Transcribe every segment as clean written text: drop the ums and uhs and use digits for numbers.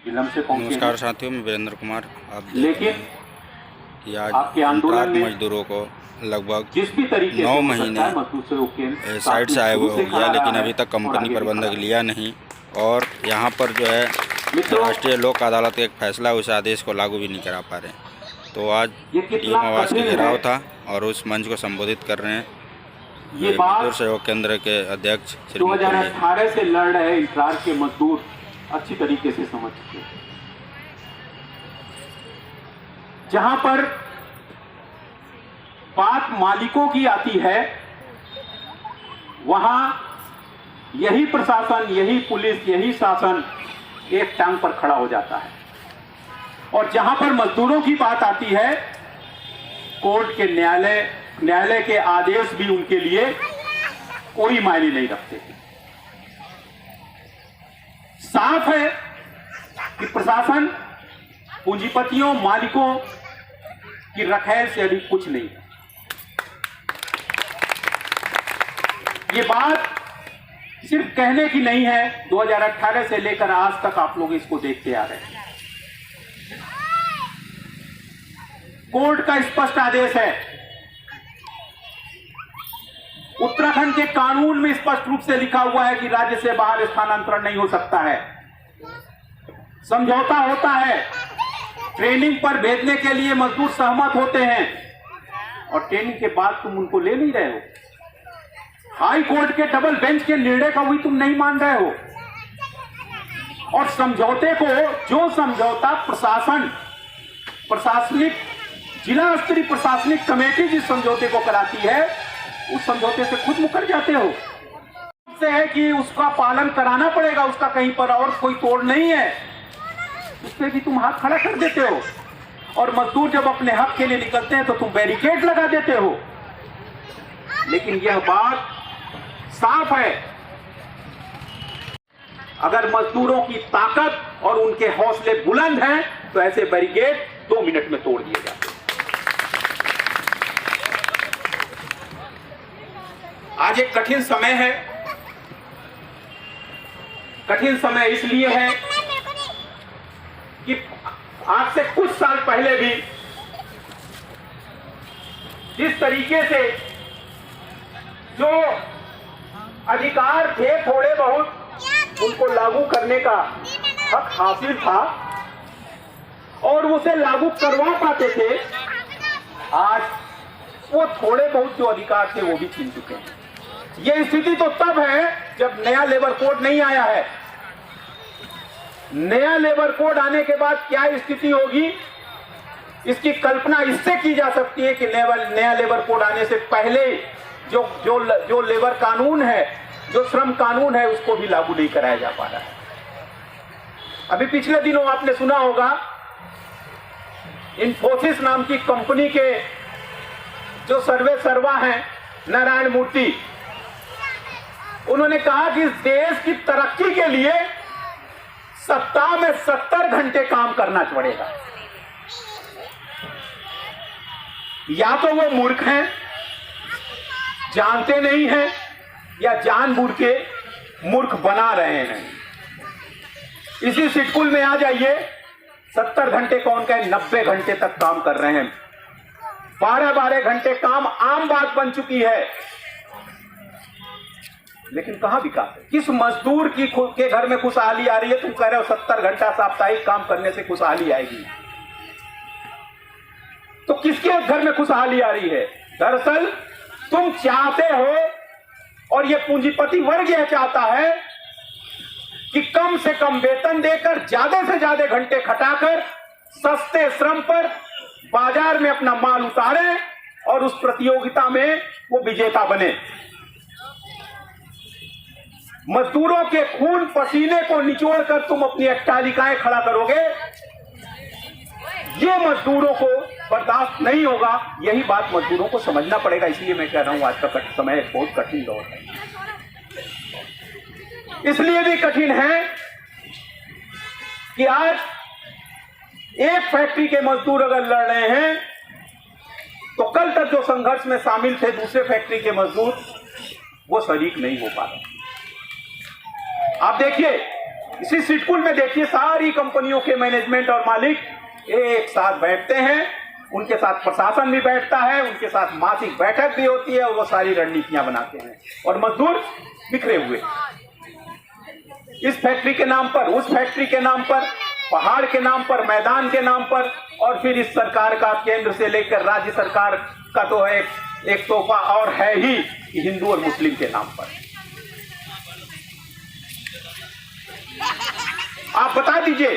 विलम्ब से पहुंचे। नमस्कार साथियों, मैं वीरेंद्र कुमार। आप लेकिन कि आज आपके आंदोलन में मजदूरों को लगभग जिस भी तरीके 9 से महीने साइट से आए हुए हो गया, लेकिन अभी तक कंपनी प्रबंधक लिया नहीं और यहाँ पर जो है राष्ट्रीय लोक अदालत का एक फैसला उस आदेश को लागू भी नहीं करा पा रहे हैं। तो आज टीम आवास के घेराव था और उस मंच को संबोधित कर रहे हैं मजदूर सहयोग केंद्र के अध्यक्ष श्री 2018 से लड़ रहे इंफ्राज के मजदूर अच्छी तरीके से समझ चुके हैं। जहां पर बात मालिकों की आती है, वहां यही प्रशासन, यही पुलिस, यही शासन एक टांग पर खड़ा हो जाता है। और जहां पर मजदूरों की बात आती है, कोर्ट के न्यायालय के आदेश भी उनके लिए कोई मायने नहीं रखते। साफ है कि प्रशासन पूंजीपतियों, मालिकों की रखेल से अधिक कुछ नहीं है। ये बात सिर्फ कहने की नहीं है, 2018 से लेकर आज तक आप लोग इसको देखते आ रहे हैं। कोर्ट का स्पष्ट आदेश है, उत्तराखंड के कानून में स्पष्ट रूप से लिखा हुआ है कि राज्य से बाहर स्थानांतरण नहीं हो सकता है। समझौता होता है, ट्रेनिंग पर भेजने के लिए मजदूर सहमत होते हैं और ट्रेनिंग के बाद तुम उनको ले नहीं रहे हो। हाई कोर्ट के डबल बेंच के निर्णय का भी तुम नहीं मान रहे हो। और समझौते को, जो समझौता प्रशासनिक जिला स्तरीय प्रशासनिक कमेटी जिस समझौते को कराती है, उस समझौते से खुद मुकर जाते हो। से है कि उसका पालन कराना पड़ेगा, उसका कहीं पर और कोई तोड़ नहीं है, उस पर भी तुम हाथ खड़ा कर देते हो। और मजदूर जब अपने हक के लिए निकलते हैं तो तुम बैरिकेड लगा देते हो। लेकिन यह बात साफ है, अगर मजदूरों की ताकत और उनके हौसले बुलंद हैं तो ऐसे बैरिकेड 2 मिनट में तोड़ दिए जाते हैं। आज एक कठिन समय है। कठिन समय इसलिए है कि आज से कुछ साल पहले भी जिस तरीके से जो अधिकार थे थोड़े बहुत उनको लागू करने का हक हासिल था और उसे लागू करवा पाते थे, आज वो थोड़े बहुत जो अधिकार थे वो भी छीन चुके हैं। ये स्थिति तो तब है जब नया लेबर कोड नहीं आया है। नया लेबर कोड आने के बाद क्या स्थिति होगी, इसकी कल्पना इससे की जा सकती है कि नया लेबर कोड आने से पहले जो लेबर कानून है, जो श्रम कानून है, उसको भी लागू नहीं कराया जा पा रहा है। अभी पिछले दिनों आपने सुना होगा, इन्फोसिस नाम की कंपनी के जो सर्वा हैं नारायण मूर्ति, उन्होंने कहा कि इस देश की तरक्की के लिए सप्ताह में 70 घंटे काम करना पड़ेगा। या तो वो मूर्ख हैं, जानते नहीं हैं, या जानबूझ के मूर्ख बना रहे हैं। इसी सिटकुल में आ जाइए, 70 घंटे कौन कहे, 90 घंटे तक काम कर रहे हैं। 12-12 घंटे काम आम बात बन चुकी है। लेकिन कहां विकास है? किस मजदूर के घर में खुशहाली आ रही है? तुम कह रहे हो 70 घंटा साप्ताहिक काम करने से खुशहाली आएगी। तो किसके घर में खुशहाली आ रही है? दरअसल तुम चाहते हो, और ये पूंजीपति वर्ग यह चाहता है कि कम से कम वेतन देकर, ज्यादा से ज्यादा घंटे खटाकर, सस्ते श्रम पर बाजार में अपना माल उतारे और उस प्रतियोगिता में वो विजेता बने। मजदूरों के खून पसीने को निचोड़कर तुम अपनी अट्टालिकाएं खड़ा करोगे, ये मजदूरों को बर्दाश्त नहीं होगा। यही बात मजदूरों को समझना पड़ेगा। इसलिए मैं कह रहा हूं, आज का समय बहुत कठिन दौर है। इसलिए भी कठिन है कि आज एक फैक्ट्री के मजदूर अगर लड़ रहे हैं तो कल तक जो संघर्ष में शामिल थे दूसरे फैक्ट्री के मजदूर, वो शरीक नहीं हो पा रहे। आप देखिए, इसी सिडकुल में देखिए सारी कंपनियों के मैनेजमेंट और मालिक एक साथ बैठते हैं, उनके साथ प्रशासन भी बैठता है, उनके साथ मासिक बैठक भी होती है और वो सारी रणनीतियां बनाते हैं। और मजदूर बिखरे हुए, इस फैक्ट्री के नाम पर, उस फैक्ट्री के नाम पर, पहाड़ के नाम पर, मैदान के नाम पर, और फिर इस सरकार का, केंद्र से लेकर राज्य सरकार का तो एक तोहफा और है ही कि हिंदू और मुस्लिम के नाम पर। आप बता दीजिए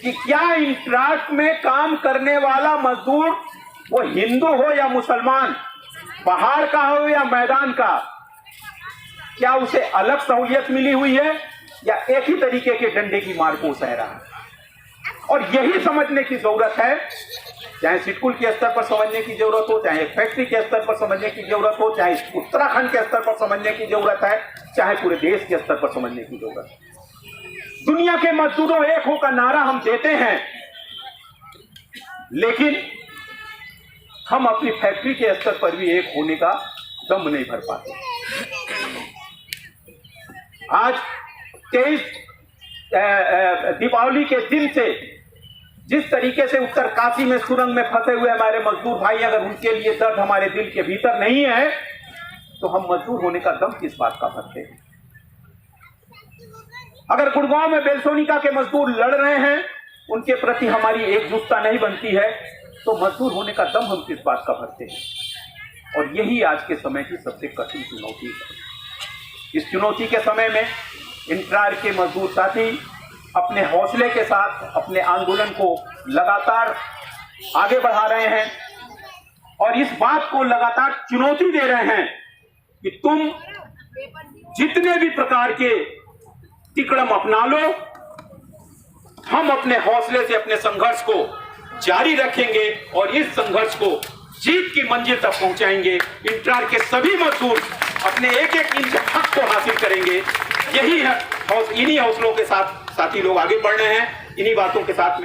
कि क्या इन ट्रक में काम करने वाला मजदूर वो हिंदू हो या मुसलमान, पहाड़ का हो या मैदान का, क्या उसे अलग सहूलियत मिली हुई है या एक ही तरीके के डंडे की मार को सह रहा है? और यही समझने की जरूरत है, चाहे सिडकुल के स्तर पर समझने की जरूरत हो, चाहे फैक्ट्री के स्तर पर समझने की जरूरत हो, चाहे उत्तराखंड के स्तर पर समझने की जरूरत है, चाहे पूरे देश के स्तर पर समझने की जरूरत है। दुनिया के मजदूरों एक हो का नारा हम देते हैं, लेकिन हम अपनी फैक्ट्री के स्तर पर भी एक होने का दम नहीं भर पाते। आज 23 दीपावली के दिन से जिस तरीके से उत्तरकाशी में सुरंग में फंसे हुए हमारे मजदूर भाई, अगर उनके लिए दर्द हमारे दिल के भीतर नहीं है तो हम मजदूर होने का दम किस बात का भरते हैं? अगर गुड़गांव में बेलसोनिका के मजदूर लड़ रहे हैं, उनके प्रति हमारी एकजुटता नहीं बनती है, तो मजदूर होने का दम हम किस बात का भरते हैं? और यही आज के समय की सबसे कठिन चुनौती है। इस चुनौती के समय में इंट्रार के मजदूर साथी अपने हौसले के साथ अपने आंदोलन को लगातार आगे बढ़ा रहे हैं और इस बात को लगातार चुनौती दे रहे हैं कि तुम जितने भी प्रकार के तिकड़म अपना लो, हम अपने हौसले से अपने संघर्ष को जारी रखेंगे और इस संघर्ष को जीत की मंजिल तक पहुंचाएंगे। इंट्रार के सभी मजदूर अपने एक एक इंच हक को हासिल करेंगे। यही है, इन्हीं हौसलों के साथ साथी लोग आगे बढ़ रहे हैं। इन्हीं बातों के साथ